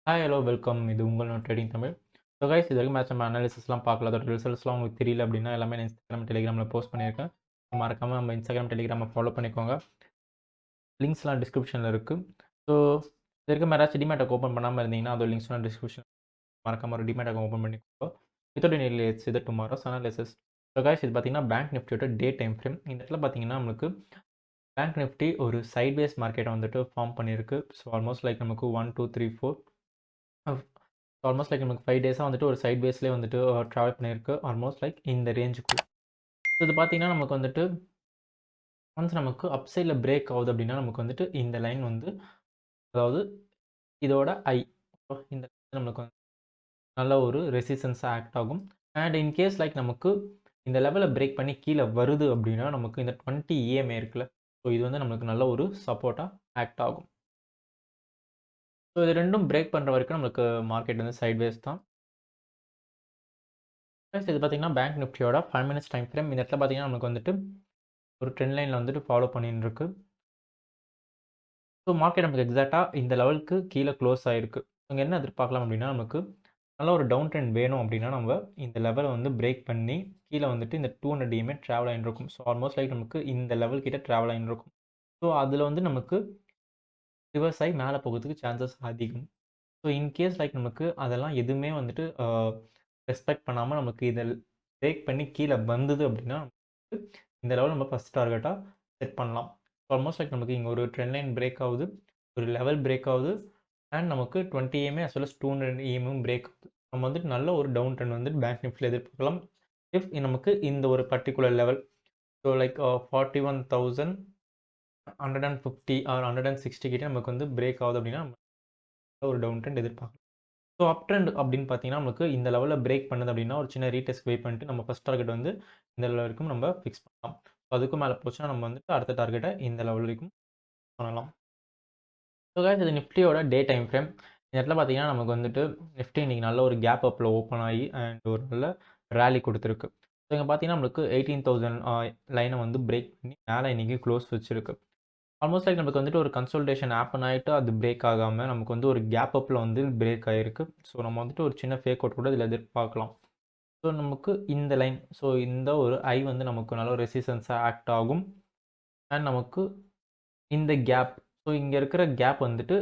Hi hello welcome. இது உங்களோட trading Tamil. So guys, இது வரைக்கும் மேட்ச் நம்ம அனாலிசிஸ்லாம் பார்க்கல. அதோட ரிசல்ட்ஸ்லாம் உங்களுக்கு தெரியல அப்படின்னா எல்லாமே நான் இன்ஸ்டாகிராம் டெலிகிராமில் போஸ்ட் பண்ணியிருக்கேன். மறக்காமல் நம்ம இன்ஸ்டாகிராம் டெலிகிராமை ஃபாலோ பண்ணிக்கோங்க. லிங்க்ஸ்லாம் டிஸ்கிரிப்ஷனில் இருக்குது. ஸோ இது வரைக்கும் யாராச்சும் டிமேட் அக்கௌண்ட் ஓப்பன் பண்ணாமல் இருந்தீங்கன்னா அதோட லிங்க்ஸ்லாம் டிஸ்கிரிப்ஷன் மறக்காம ஒரு டிமேட் அக்கௌண்ட் ஓப்பன் பண்ணிக்கோங்க. வித்தவுட் எனி லேட்ஸ் இது டுமாரோஸ் அனாலிசிஸ். ஸோ கைஸ், இது பார்த்தீங்கன்னா பேங்க் நிஃப்டியோட டே டைம் ஃப்ரேம். இந்த இடத்துல பார்த்தீங்கன்னா நம்மளுக்கு பேங்க் நிஃப்டி ஒரு சைட்வேஸ் மார்க்கெட்டை வந்துட்டு ஃபார்ம் பண்ணியிருக்கு. ஸோ ஆல்மோஸ்ட் லைக் நமக்கு 1 2 3 4 ஆல்மோஸ்ட் லைக் நமக்கு 5 டேஸாக வந்துட்டு ஒரு சைட் பேஸ்லேயே வந்துட்டு ட்ராவல் பண்ணியிருக்கு. ஆல்மோஸ்ட் லைக் இந்த ரேஞ்சுக்கு. ஸோ இது பார்த்தீங்கன்னா நமக்கு வந்துட்டு ஒன்ஸ் நமக்கு அப் சைடில் பிரேக் ஆகுது அப்படின்னா நமக்கு வந்துட்டு இந்த லைன் வந்து, அதாவது இதோட ஐ இந்த நம்மளுக்கு வந்து நல்ல ஒரு ரெசிஸ்டன்ஸாக ஆக்ட் ஆகும். அண்ட் இன்கேஸ் லைக் நமக்கு இந்த லெவலில் பிரேக் பண்ணி கீழே வருது அப்படின்னா நமக்கு இந்த 20 EMA இருக்குல்ல, ஸோ இது வந்து நம்மளுக்கு நல்ல ஒரு சப்போர்ட்டாக ஆக்ட் ஆகும். ஸோ இது ரெண்டும் பிரேக் பண்ணுற வரைக்கும் நம்மளுக்கு மார்க்கெட் வந்து சைட்வேஸ் தான். இது பார்த்தீங்கன்னா பேங்க் நிஃப்டியோட 5 மினிட்ஸ் டைம் ஃப்ரேம். இந்த இடத்துல பார்த்தீங்கன்னா நமக்கு வந்துட்டு ஒரு ட்ரெண்ட் லைனில் வந்துட்டு ஃபாலோ பண்ணிட்டு இருக்கு. ஸோ மார்க்கெட் நமக்கு எக்ஸாக்டாக இந்த லெவலுக்கு கீழே க்ளோஸ் ஆகிருக்கு. அங்கே என்ன எதிர்பார்க்கலாம் அப்படின்னா நமக்கு நல்ல ஒரு டவுன் ட்ரெண்ட் வேணும் அப்படின்னா நம்ம இந்த லெவலை வந்து பிரேக் பண்ணி கீழே வந்துட்டு இந்த 200 EMA ட்ராவல் ஆகிருக்கும். ஸோ ஆல்மோஸ்ட் லைக் நமக்கு இந்த லெவல் கிட்ட ட்ராவல் ஆகிருக்கும். ஸோ அதில் வந்து நமக்கு ரிவர்ஸ் ஆகி மேலே போகிறதுக்கு சான்சஸ் அதிகம். ஸோ இன்கேஸ் லைக் நமக்கு அதெல்லாம் எதுவுமே வந்துட்டு ரெஸ்பெக்ட் பண்ணாமல் நமக்கு இதை பிரேக் பண்ணி கீழே வந்தது அப்படின்னா இந்த லெவல் நம்ம ஃபஸ்ட் டார்கெட்டாக செட் பண்ணலாம். ஆல்மோஸ்ட் லைக் நமக்கு இங்கே ஒரு ட்ரெண்ட் லைன் பிரேக் ஆகுது, ஒரு லெவல் பிரேக் ஆகுது, அண்ட் நமக்கு 20 EMA as well as 200 EMA break ஆகுது. நம்ம வந்துட்டு நல்ல ஒரு டவுன் ட்ரெண்ட் வந்து பேங்க் நிஃப்டியில் எதிர்பார்க்கலாம். இஃப் நமக்கு இந்த ஒரு particular level, so like 41,150 or 160 கிட்டே நமக்கு வந்து பிரேக் ஆகுது அப்படின்னா ஒரு டவுன் ட்ரெண்ட் எதிர்பார்க்கலாம். ஸோ அப் ட்ரெண்ட் அப்படின்னு பார்த்தீங்கன்னா நமக்கு இந்த லெவலில் பிரேக் பண்ணுது அப்படின்னா ஒரு சின்ன ரீடெஸ்ட் வெயிட் பண்ணிட்டு நம்ம ஃபஸ்ட் டார்கெட் வந்து இந்த லெவல் வரைக்கும் நம்ம ஃபிக்ஸ் பண்ணலாம். ஸோ அதுக்கும் மேலே போச்சுன்னா நம்ம வந்துட்டு அடுத்த டார்கெட்டை இந்த லெவல் வரைக்கும் பண்ணலாம். ஸோ கைஸ், இது நிஃப்டியோட டே டைம் ஃப்ரேம். இந்த இடத்துல பார்த்தீங்கன்னா நமக்கு வந்துட்டு நிஃப்டி இன்றைக்கி நல்ல ஒரு கேப் அப்பில் ஓப்பன் ஆகி அண்ட் ஒரு நல்ல ரேலி கொடுத்துருக்கு. ஸோ இங்கே பார்த்தீங்கன்னா நம்மளுக்கு 18,000 லைனை வந்து பிரேக் பண்ணி மேலே இன்றைக்கி க்ளோஸ் வச்சுருக்கு. ஆல்மோஸ்ட் லைக் நமக்கு வந்துட்டு ஒரு கன்சல்டேஷன் ஆப்பன் ஆகிட்டு அது பிரேக் ஆகாமல் நமக்கு வந்து ஒரு கேப் அப்பில் வந்து பிரேக் ஆகிருக்கு. ஸோ நம்ம வந்துட்டு ஒரு சின்ன ஃபேக் அவுட் கூட இதில் எதிர்பார்க்கலாம். ஸோ நமக்கு இந்த லைன், ஸோ இந்த ஒரு ஐ வந்து நமக்கு நல்ல ஒரு ரெசிஸ்டன்ஸாக ஆக்ட் ஆகும். அண்ட் நமக்கு இந்த கேப், ஸோ இங்கே இருக்கிற கேப் வந்துட்டு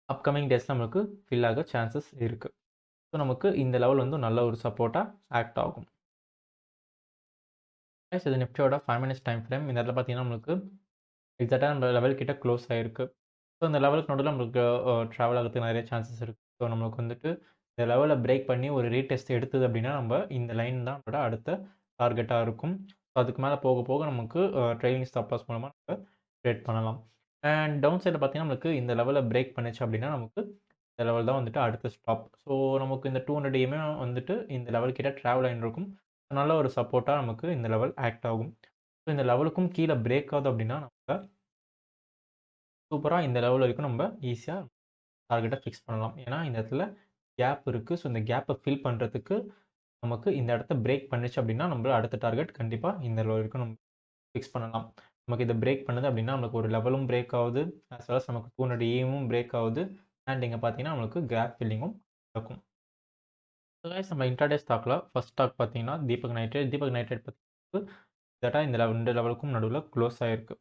அப்கமிங் டேஸில் நமக்கு ஃபில் ஆக சான்சஸ் இருக்குது. ஸோ நமக்கு இந்த லெவல் வந்து நல்ல ஒரு சப்போர்ட்டாக ஆக்ட் ஆகும். இது நிஃப்டியோட 5 மினிட்ஸ் டைம் ஃப்ரேம். இந்த இடத்துல பார்த்தீங்கன்னா நம்மளுக்கு எக்ஸாக்டாக நம்ம லெவல் கிட்ட க்ளோஸ் ஆகிருக்கு. ஸோ இந்த லெவலுக்கு நடுவில் நம்மளுக்கு ட்ராவல் ஆகிறதுக்கு நிறைய சான்சஸ் இருக்குது. ஸோ நம்மளுக்கு வந்துட்டு இந்த லெவலை பிரேக் பண்ணி ஒரு ரீடெஸ்ட் எடுத்தது அப்படின்னா நம்ம இந்த லைன் தான் நம்மளோட அடுத்த டார்கெட்டாக இருக்கும். ஸோ அதுக்கு மேலே போக போக நமக்கு ட்ரைலிங் ஸ்டாப் லாஸ் மூலமாக நம்ம ட்ரேட் பண்ணலாம். அண்ட் டவுன் சைடில் பார்த்தீங்கன்னா நமக்கு இந்த லெவலை பிரேக் பண்ணிச்சு அப்படின்னா நமக்கு இந்த லெவல் தான் வந்துட்டு அடுத்த ஸ்டாப். ஸோ நமக்கு இந்த 200 EMA வந்துட்டு இந்த லெவல் கிட்ட ட்ராவல் ஆகிருக்கும். நல்ல ஒரு சப்போர்ட்டாக நமக்கு இந்த லெவல் ஆக்ட் ஆகும். ஸோ இந்த லெவலுக்கும் கீழே பிரேக் ஆகுது அப்படின்னா நம்ம சூப்பராக இந்த லெவல் வரைக்கும் நம்ம ஈஸியாக டார்கெட்டை ஃபிக்ஸ் பண்ணலாம். ஏன்னா இந்த இடத்துல கேப் இருக்குது. ஸோ இந்த கேப்பை ஃபில் பண்ணுறதுக்கு நமக்கு இந்த இடத்த பிரேக் பண்ணிச்சு அப்படின்னா நம்ம அடுத்த டார்கெட் கண்டிப்பாக இந்த லெவல் வரைக்கும் நம்ம ஃபிக்ஸ் பண்ணலாம். நமக்கு இதை பிரேக் பண்ணுது அப்படின்னா நமக்கு ஒரு லெவலும் பிரேக் ஆகுது, as well as நமக்கு 200 EMA பிரேக் ஆகுது. அண்ட் இங்கே பார்த்தீங்கன்னா நம்மளுக்கு கேப் ஃபில்லிங்கும் நடக்கும். ஸோ கைஸ், நம்ம இன்ட்ராடே ஸ்டாக்கில் ஃபஸ்ட் ஸ்டாக் பார்த்தீங்கன்னா தீபக் நைட்ரேட் பார்த்தீங்கன்னா எக்ஸாக்டாக இந்த ரெண்டு லெவலுக்கும் நடுவில் க்ளோஸ் ஆகிருக்கு.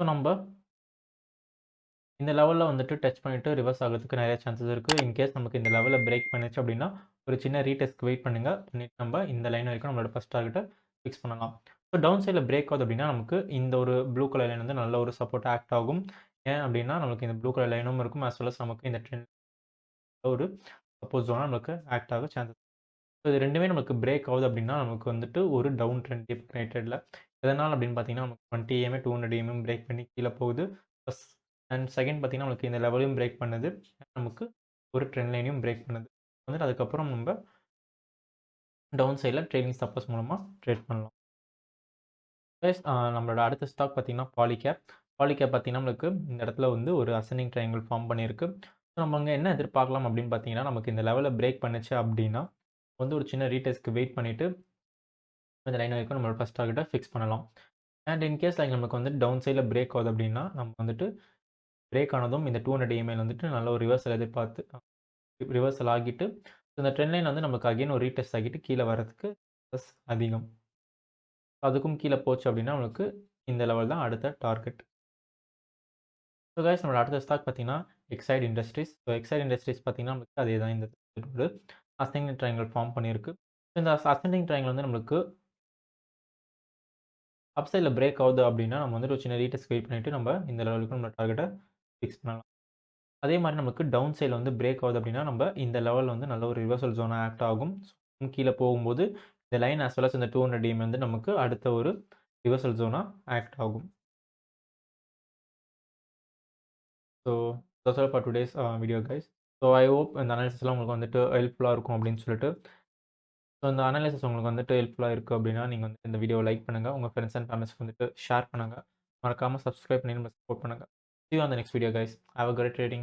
ஸோ நம்ம இந்த லெவலில் வந்துட்டு டச் பண்ணிவிட்டு ரிவர்ஸ் ஆகிறதுக்கு நிறைய சான்சஸ் இருக்குது. இன்கேஸ் நமக்கு இந்த லெவலில் பிரேக் பண்ணிச்சு அப்படின்னா ஒரு சின்ன ரீடெஸ்ட்க்கு வெயிட் பண்ணிவிட்டு நம்ம இந்த லைன் வரைக்கும் நம்மளோட ஃபஸ்ட் டார்கெட்டை ஃபிக்ஸ் பண்ணலாம். ஸோ டவுன் சைடில் பிரேக் ஆகுது அப்படின்னா நமக்கு இந்த ஒரு ப்ளூ கலர் லைன் வந்து நல்ல ஒரு சப்போர்ட் ஆக்ட் ஆகும். ஏன் அப்படின்னா நமக்கு இந்த ப்ளூ கலர் லைனும் இருக்கும், as well as நமக்கு இந்த ட்ரெண்ட் ஒரு சப்போர்ட் ஜோனாக நமக்கு ஆக்ட் ஆக சான்சஸ். ஸோ இது ரெண்டுமே நமக்கு பிரேக் ஆகுது அப்படின்னா நமக்கு வந்துட்டு ஒரு டவுன் ட்ரெண்ட் தீபக் நைட்ரேட்டில். எதனால் அப்படின்னு பார்த்தீங்கன்னா நமக்கு 20 EMA 200 EMA பிரேக் பண்ணி கீழே போகுது. ஃபஸ்ட் அண்ட் செகண்ட் பார்த்தீங்கன்னா நமக்கு இந்த லெவலையும் பிரேக் பண்ணுது, நமக்கு ஒரு ட்ரெண்ட் லைனையும் பிரேக் பண்ணுது. வந்துட்டு அதுக்கப்புறம் நம்ம டவுன் சைடில் ட்ரேடிங் சப்போர்ட்ஸ் மூலமாக ட்ரேட் பண்ணலாம். ப்ளஸ் நம்மளோட அடுத்த ஸ்டாக் பார்த்தீங்கன்னா பாலிகேப் பார்த்தீங்கன்னா நம்மளுக்கு இந்த இடத்துல வந்து ஒரு அசெண்டிங் ட்ரையாங்கிள் ஃபார்ம் பண்ணியிருக்கு. ஸோ நம்ம அங்கே என்ன எதிர்பார்க்கலாம் அப்படின்னு பார்த்தீங்கன்னா நமக்கு இந்த லெவலில் பிரேக் பண்ணுச்சு அப்படின்னா வந்து ஒரு சின்ன ரீடெஸ்ட்க்கு வெயிட் பண்ணிவிட்டு இந்த லைன் வரைக்கும் நம்மளோட ஃபஸ்ட் டார்கெட்டை ஃபிக்ஸ் பண்ணலாம். அண்ட் இன்கேஸ் லைக் நமக்கு வந்து டவுன் சைடில் பிரேக் ஆகுது அப்படின்னா நம்ம வந்துட்டு பிரேக் ஆனதும் இந்த 200 EMA வந்துட்டு நல்ல ஒரு ரிவர்சல் எதிர்பார்த்து ரிவர்சல் ஆகிட்டு இந்த ட்ரெண்ட் லைன் வந்து நமக்கு அகைன் ஒரு ரீடெஸ்ட் ஆகிட்டு கீழ வரதுக்கு அதிகம். அதுக்கும் கீழ போச்சு அப்படின்னா நமக்கு இந்த லெவல் தான் அடுத்த டார்கெட். ஸோ கைஸ் நம்மளோட அடுத்த ஸ்டாக் பார்த்தீங்கன்னா excite industries. So excite industries பார்த்தீங்கன்னா நமக்கு அதே தான் இந்த ஒரு அசெண்டிங் ட்ரையாங்கிள் ஃபார்ம் பண்ணியிருக்கு. இந்த அசெண்டிங் ட்ரையாங்கிள் வந்து நம்மளுக்கு அப் சைடில் பிரேக் ஆகுது அப்படின்னா நம்ம வந்துட்டு ஒரு சின்ன ரீடெஸ்ட் வெயிட் பண்ணிவிட்டு நம்ம இந்த லெவலுக்கு நம்ம டார்கெட்டை ஃபிக்ஸ் பண்ணலாம். அதே மாதிரி நமக்கு டவுன் சைடில் வந்து பிரேக் ஆகுது அப்படின்னா நம்ம இந்த லெவலில் வந்து நல்ல ஒரு ரிவர்சல் ஜோனாக ஆக்ட் ஆகும். கீழே போகும்போது இந்த லைன் as well as இந்த 200 DM வந்து நமக்கு அடுத்த ஒரு ரிவர்சல் ஜோனாக ஆக்ட் ஆகும். So that's all for today's video guys. So I hope இந்த அனாலிசிஸ்லாம் உங்களுக்கு வந்துட்டு ஹெல்ப்ஃபுல்லாக இருக்கும் அப்படின்னு சொல்லிட்டு. ஸோ இந்த அனாலிசிஸ் உங்களுக்கு வந்துட்டு ஹெல்ப்ஃபுல்லாக இருக்குது அப்படின்னா நீங்கள் வந்து இந்த வீடியோவை லைக் பண்ணுங்கள், உங்கள் ஃப்ரெண்ட்ஸ் அண்ட் ஃபேமிலிஸ்க்கு வந்துட்டு ஷேர் பண்ணுங்கள், மறக்காமல் சப்ஸ்கிரைப் பண்ணி நம்ம சப்போர்ட் பண்ணுங்கள். See you on the next video guys. Have a great trading.